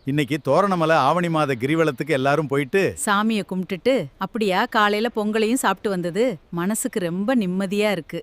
இன்னைக்கு தோரணமலை ஆவணி மாத கிரிவலத்துக்கு எல்லாரும் போயிட்டு சாமியை கும்பிட்டுட்டு அப்படியா காலையில பொங்கலையும் சாப்பிட்டு வந்தது மனசுக்கு ரொம்ப நிம்மதியா இருக்கு.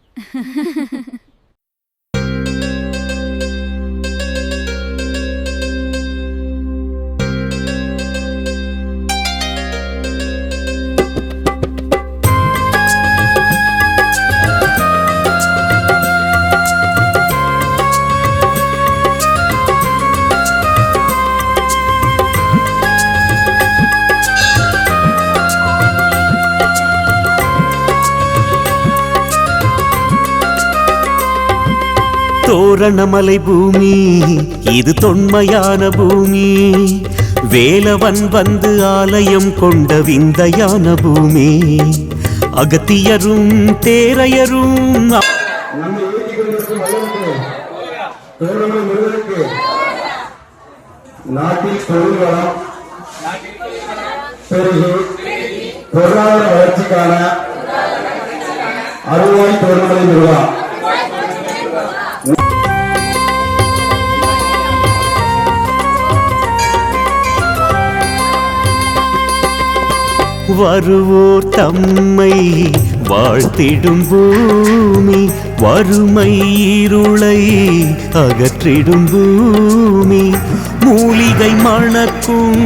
தோரணமலை பூமி இது தொன்மையான பூமி, வேலவன் வந்து ஆலயம் கொண்ட விந்தையான பூமி, அகத்தியரும் தேரையரும் நாட்டில் தொழில் வளம் பெருகி பொருளாதார வளர்ச்சிக்கான அறுவாய் தோரணமலை நிறுவா வருவோர் தம்மை வாழ்த்திடும் பூமி, வறுமை இருளை அகற்றிடும் பூமி, மூலிகை மணக்கும்